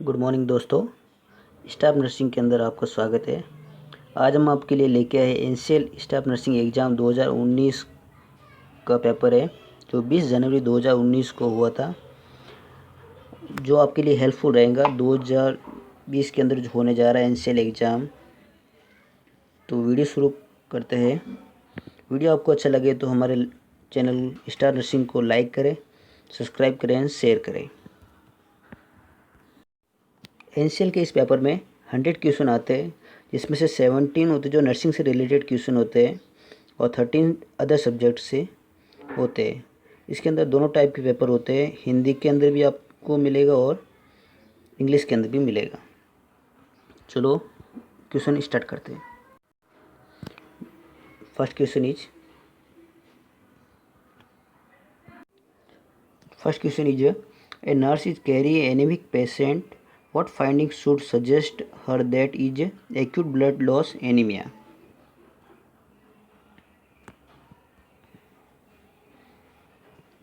Good morning दोस्तों। Staff nursing के अंदर आपका स्वागत है। आज हम आपके लिए लेके आए एनसीएल स्टाफ नर्सिंग एग्ज़ाम 2019 का पेपर है जो 20 जनवरी 2019 को हुआ था, जो आपके लिए हेल्पफुल रहेगा 2020 के अंदर जो होने जा रहा है एनसीएल एग्ज़ाम। तो वीडियो शुरू करते हैं। वीडियो आपको अच्छा लगे तो हमारे चैनल स्टाफ नर्सिंग को लाइक करें, सब्सक्राइब करें, शेयर करें। एनसीएल के इस पेपर में 100 क्वेश्चन आते हैं, जिसमें से 17 होते जो नर्सिंग से रिलेटेड क्वेश्चन होते हैं और 13 अदर सब्जेक्ट से होते हैं। इसके अंदर दोनों टाइप के पेपर होते हैं, हिंदी के अंदर भी आपको मिलेगा और इंग्लिश के अंदर भी मिलेगा। चलो क्वेश्चन स्टार्ट करते हैं। First question is a nurse is carry anaemic patient. What findings should suggest her that is acute blood loss anemia?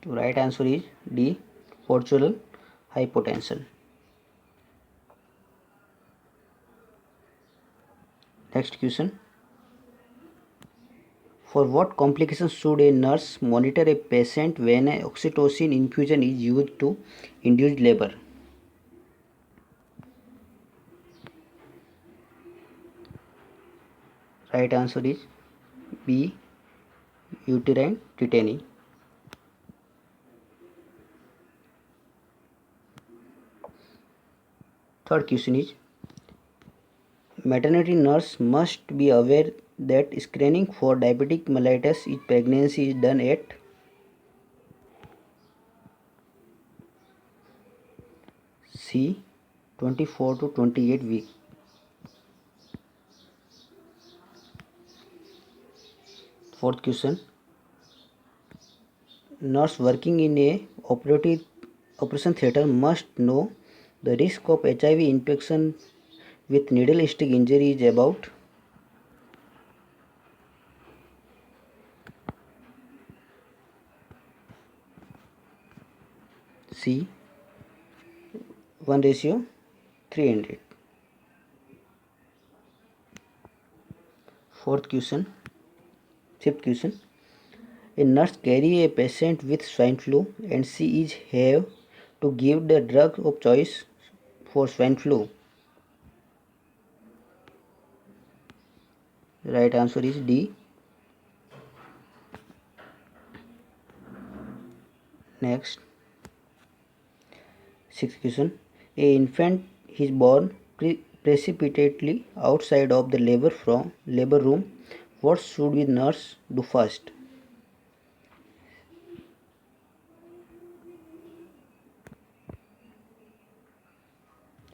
The right answer is D. Portural hypotension. Next question. For what complications should a nurse monitor a patient when a oxytocin infusion is used to induce labor? Right answer is B. Uterine tetany. Third question is, maternity nurse must be aware that screening for diabetic mellitus in pregnancy is done at C. 24 to 28 week. Fourth question. Nurse working in a operation theatre must know the risk of HIV infection with needle stick injury is about C. 1:300. Fifth question. A nurse carry a patient with swine flu and she is have to give the drug of choice for swine flu. Right answer is D. Next. Sixth question. A infant is born precipitately outside of the labor room. What should the nurse do first?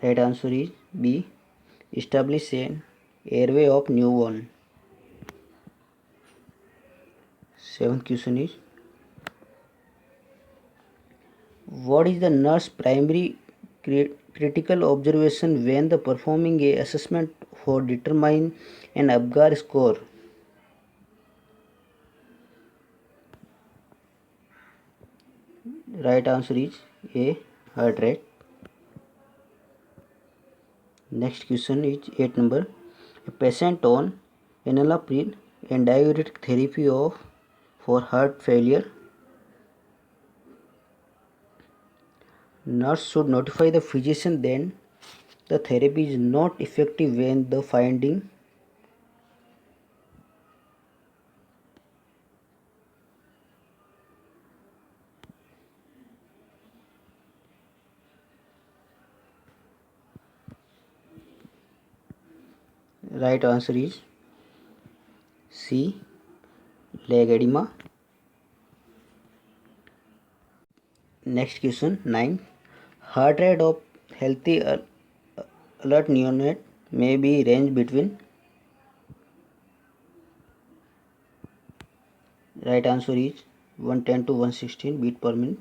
Right answer is B. Establish an airway of newborn. Seventh question is, what is the nurse primary critical observation when the performing a assessment for determine an APGAR score? Right answer is A. Heart rate. Next question is 8 number. A patient on enalapril and diuretic therapy for heart failure. Nurse should notify the physician then the therapy is not effective when the finding. Right answer is C. Leg edema. Next question 9. Heart rate of healthy alert neonate may be range between. Right answer is 110 to 116 beat per minute.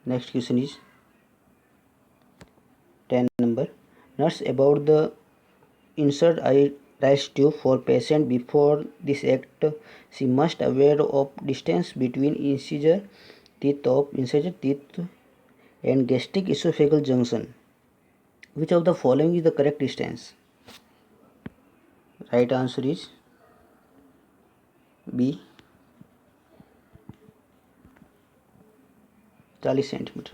Next question is 10 number. Nurse about the insert rice tube for patient before this act. She must aware of distance between incision teeth of incisor teeth and gastric esophageal junction. Which of the following is the correct distance? Right answer is B. 40 centimeter.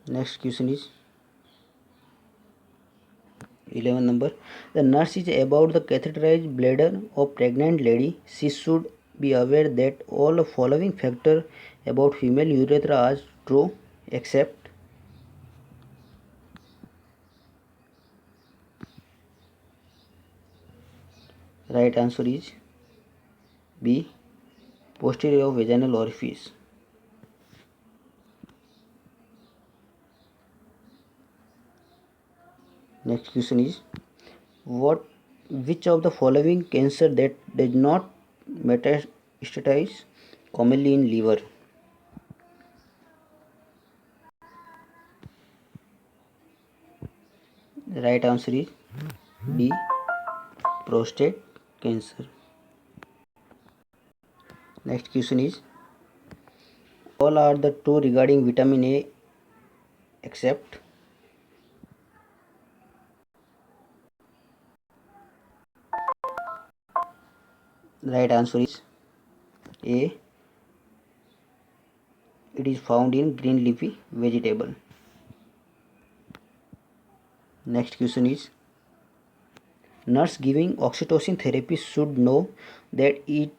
Next question is 11 number. The nurse is about the catheterized bladder of pregnant lady. She should be aware that all the following factors about female urethra are true except. Right answer is B. Posterior of vaginal orifice. Next question is what which of the following cancer that does not metastasize commonly in liver? The right answer is B. Prostate cancer. Next question is all are the true regarding vitamin A except. The right answer is A. It is found in green leafy vegetable. Next question is nurse giving oxytocin therapy should know that it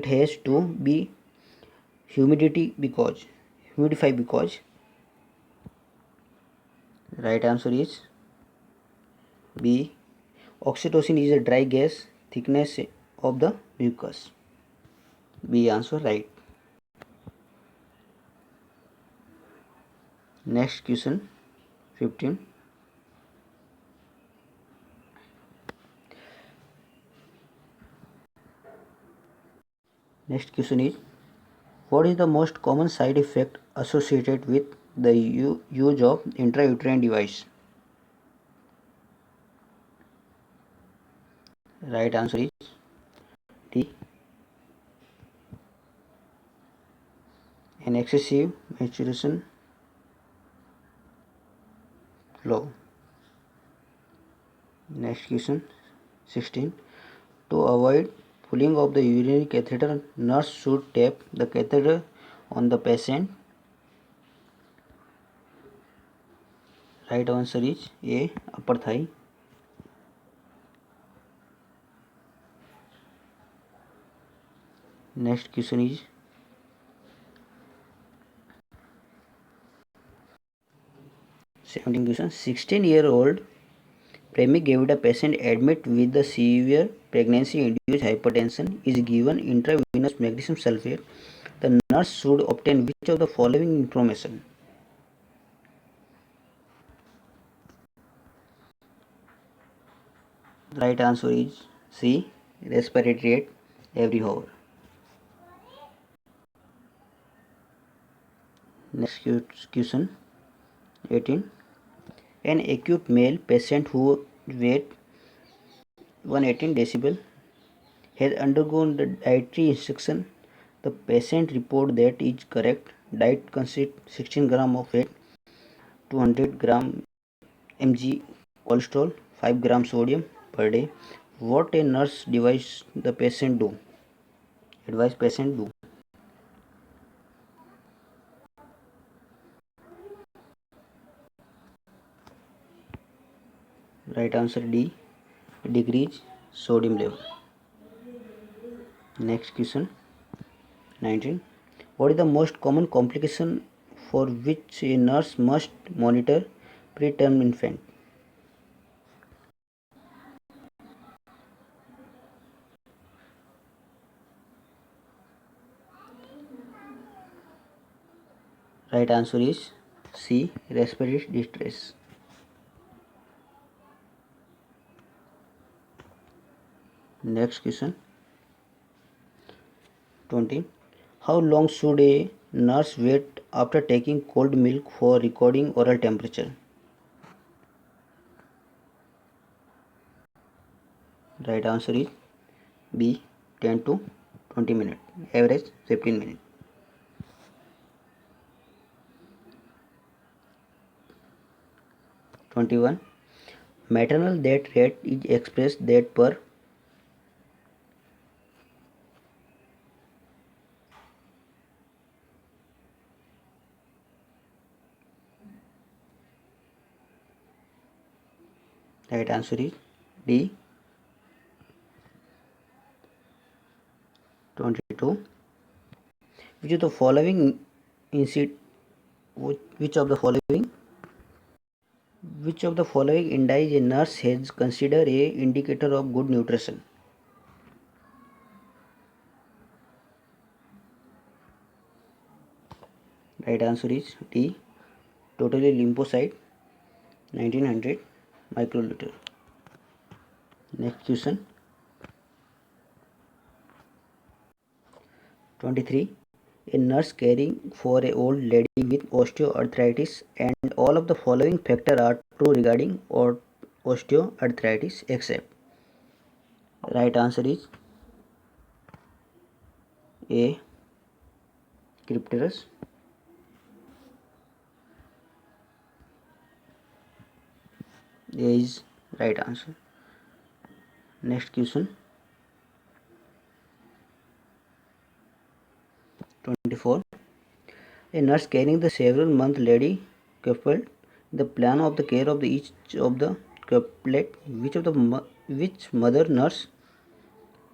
has to be humidify because. Right answer is B. Oxytocin is a dry gas thickness of the mucus. B answer right. Next question 15. Next question is what is the most common side effect associated with the use of intrauterine device? Right answer is D. An excessive menstruation flow. Next question 16. To avoid pulling of the urinary catheter, nurse should tap the catheter on the patient. Right answer is A. Upper thigh. Next question is 17 question. 16-year-old Premic gave a patient admit with the severe pregnancy-induced hypertension is given intravenous magnesium sulfate. The nurse should obtain which of the following information? The right answer is C. Respiratory rate every hour. Next question 18. An acute male patient who weight 118 decibel has undergone the dietary instruction. The patient report that is correct. Diet consists 16 gram of fat, 200 gram mg cholesterol, 5 gram sodium per day. What a nurse advise patient do? Right answer D. Decrease sodium level. Next question 19. What is the most common complication for which a nurse must monitor preterm infant? Right answer is C. Respiratory distress. Next question 20. How long should a nurse wait after taking cold milk for recording oral temperature? Right answer is B. 10 to 20 minutes. average 15 minutes. 21. Maternal death rate is expressed that per right answer is D 22. Which of the following incident which of the following indices a nurse has considered a indicator of good nutrition? Right answer is D total lymphocyte 1900 microliter. Next question 23. A nurse caring for a old lady with osteoarthritis and all of the following factors are true regarding osteoarthritis except. Right answer is A Crypterus. A is right answer. Next question 24. A nurse carrying the several month lady coupled the plan of the care of each of the couplet which mother nurse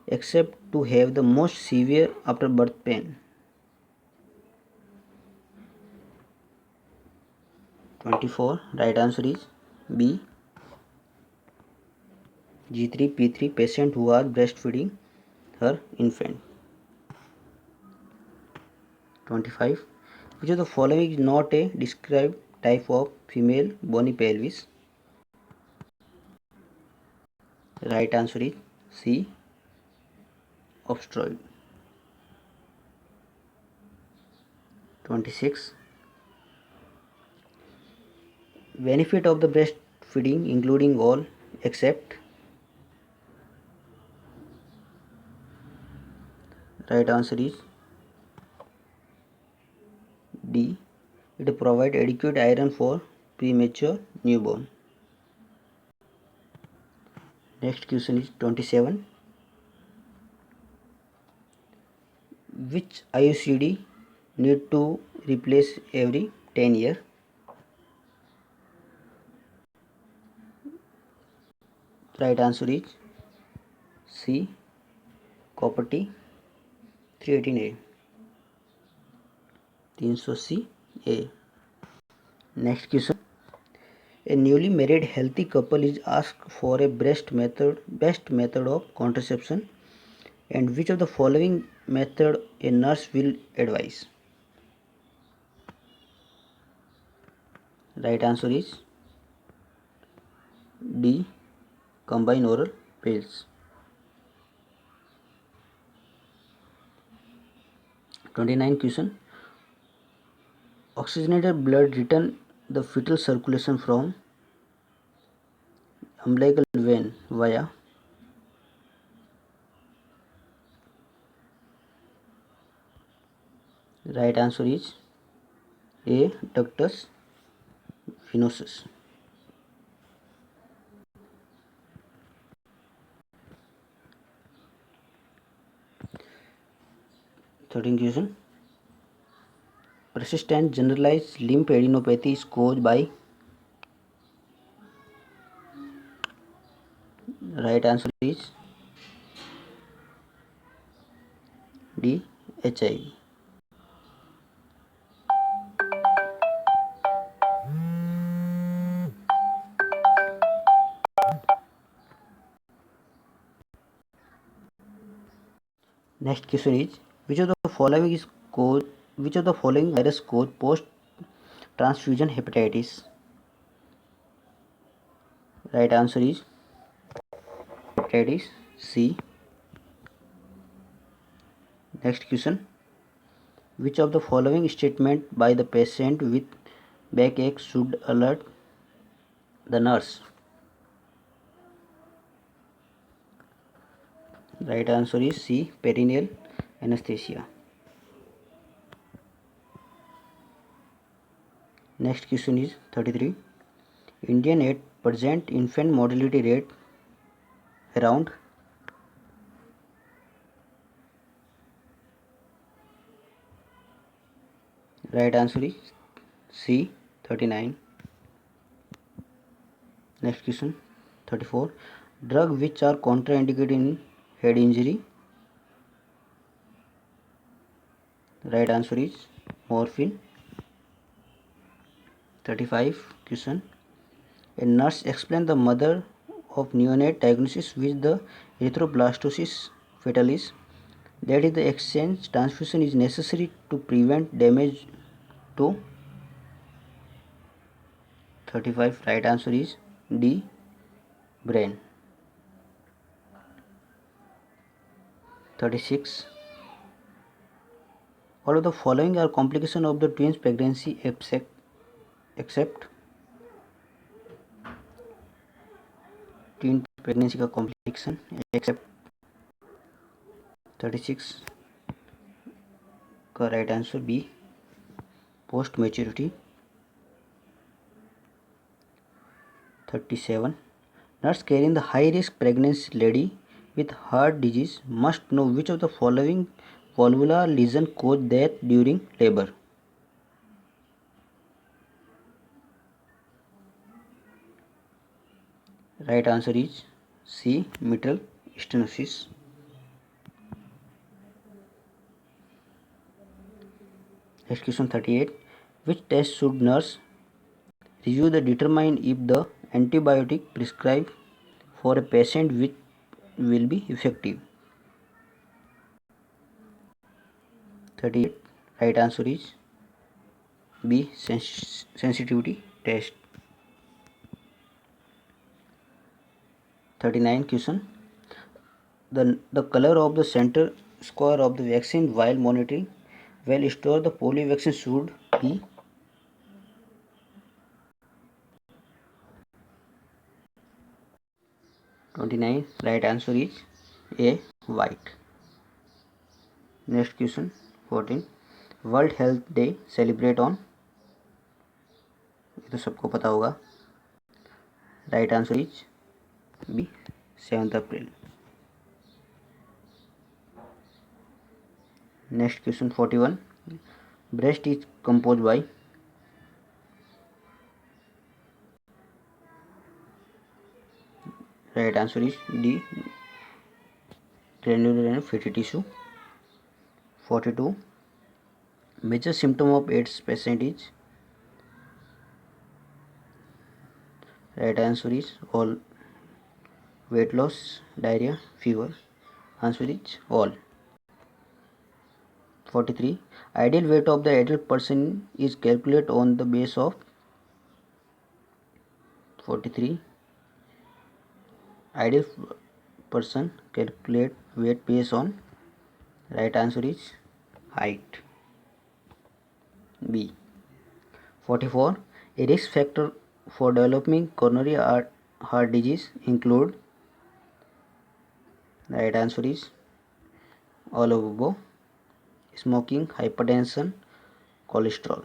except to have the most severe after birth pain. 24. Right answer is B G3P3 patient who are breastfeeding her infant. 25. Which of the following is not a described type of female bony pelvis? Right answer is C obsteroid. 26. Benefit of the breastfeeding including all except. Right answer is D. It provides adequate iron for premature newborn. Next question is 27. Which IUCD need to replace every 10 years? Right answer is C copper T 318A 300 Next question. A newly married healthy couple is asked for a best method of contraception, and which of the following method a nurse will advise? Right answer is D combine oral pills. 29 question. Oxygenated blood return the fetal circulation from umbilical vein via. Right answer is A ductus venosus. 13 question. Persistent generalized lymphadenopathy is caused by. Right answer is D HIV. Next question is which of the following virus cause post transfusion hepatitis? Right answer is hepatitis C. Next question. Which of the following statement by the patient with backache should alert the nurse? Right answer is C perineal anesthesia. Next question is 33. Indian at present infant mortality rate around. Right answer is C, 39. Next question 34. Drug which are contraindicated in head injury. Right answer is morphine. 35. Question. A nurse explained the mother of neonate diagnosis with the erythroblastosis fetalis. That is, the exchange transfusion is necessary to prevent damage to. 35. Right answer is D, brain. 36. All of the following are complications of the twins pregnancy except twin pregnancy का complication except. 36 का right answer B, post maturity. 37. Nurse carrying the high risk pregnancy lady with heart disease must know which of the following valvular lesion cause death during labor. Right answer is C, mitral stenosis. Next question 38. Which test should nurse review to determine if the antibiotic prescribed for a patient will be effective? 38. Right answer is B, sensitivity test. 39. Question. The color of the center square of the vaccine while monitoring well store the polio vaccine should be. 29. Right answer is A, white. Next question 14. World health day celebrate on. ये तो सबको पता होगा. Right answer is B, 7 April. Next question 41. Breast is compose by. Right answer is D, granular and fatty tissue. 42. Major symptom of AIDS patient is. Right answer is all. Weight loss, diarrhea, fever. Answer is all. 43. Ideal weight of the adult person is calculated on the base of. 43. Ideal person calculate weight based on. Right answer is height, B. 44. A risk factor for developing coronary heart disease include. Right answer is all of above. Smoking, hypertension, cholesterol.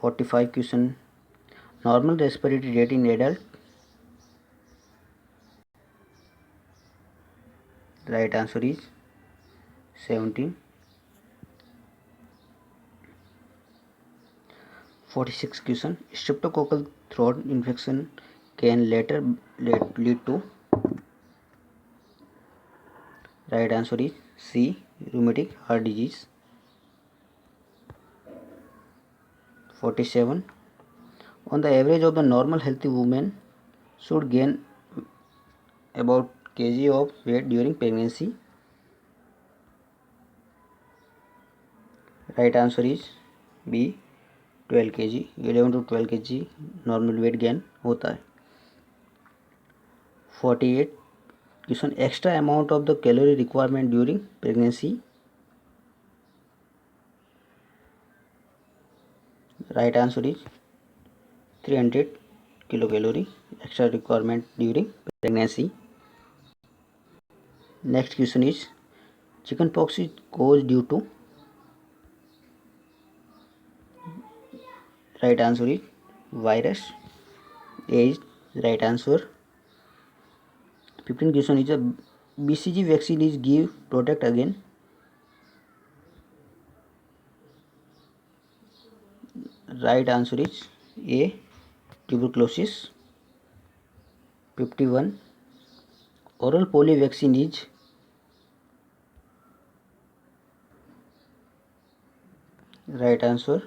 45. Question. Normal respiratory rate in adult. Right answer is 17. 46. Question. Streptococcal throat infection can later lead to. Right answer is C, rheumatic heart disease. 47. On the average of the normal healthy woman should gain about kg of weight during pregnancy. Right answer is B, 12 kg. 11 to 12 kg normal weight gain होता है. 48. Question. Extra amount of the calorie requirement during pregnancy. Right answer is 300 kilo calorie extra requirement during pregnancy. Next question is chickenpox is caused due to. Right answer is virus. A is right answer. 15 question is a BCG vaccine is give protect again. Right answer is A, tuberculosis. 51 oral polio vaccine is. Right answer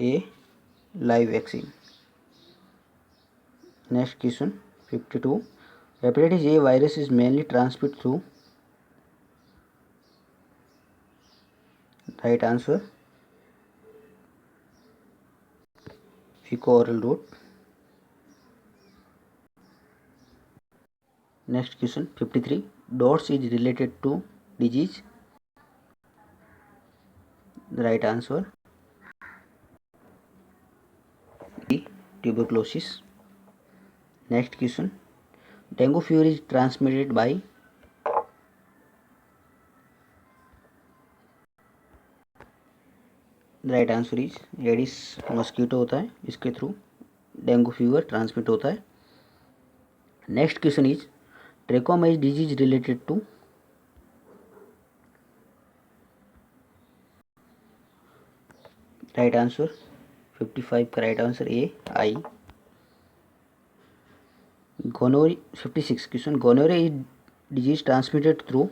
A, live vaccine. Next question 52 hepatitis A virus is mainly transmitted through. Right answer fecal-oral route. Next question 53 DOTS is related to disease. The right answer B, tuberculosis. Next question dengue fever is transmitted by. Right answer is Aedes mosquito होता है, इसके through dengue fever transmit होता है. Next question is trachoma is disease related to. Right answer 55 का right answer A I. Gonorrhoea 56 question gonorrhoea is disease transmitted through.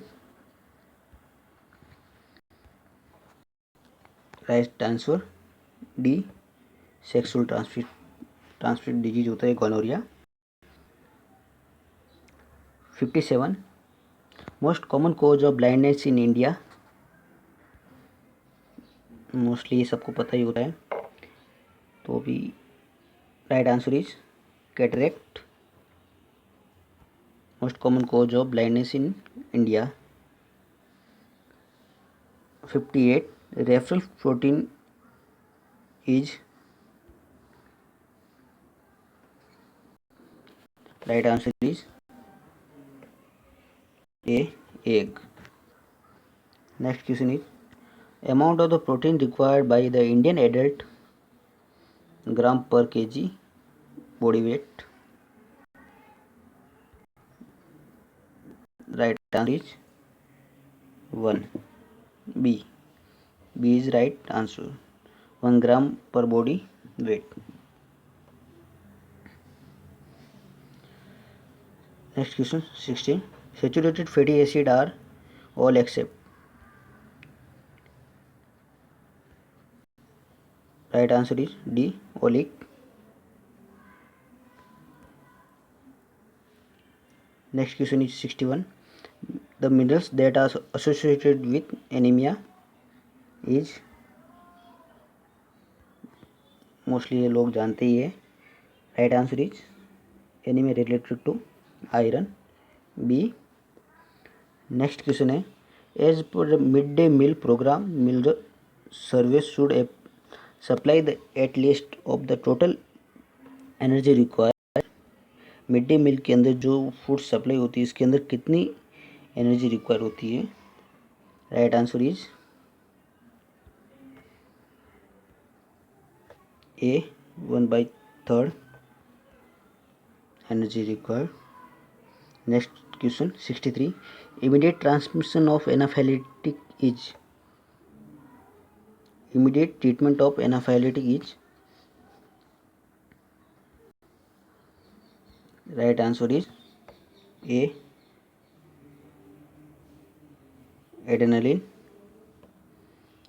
Right answer D sexual transmit disease होता है gonorrhoea. 57 most common cause of blindness in India. Mostly ये सबको पता ही होता है, तो भी right answer is cataract. Most common cause of blindness in India. 58 referral protein is. Right answer is a egg. Next question is amount of the protein required by the Indian adult gram per kg body weight. Right answer is 1 B. B is right answer. 1 gram per body weight. Next question 16 saturated fatty acid are all except. Right answer is D oleic. Next question is 61 the minerals that are associated with anemia is. Mostly ये लोग जानते ही है. Right answer is anaemia related to iron B. Next question है as पर midday meal programme meal service should supply the at least of the total energy require. Midday meal के अंदर जो फूड सप्लाई होती है इसके अंदर कितनी एनर्जी रिक्वायर होती है. Right answer is a 1/3 energy require. Next question 63 immediate transmission of anaphylactic is. immediate treatment of anaphylaxis is. Right answer is A adrenaline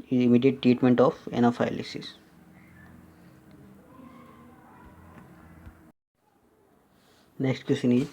is immediate treatment of anaphylaxis. Next question is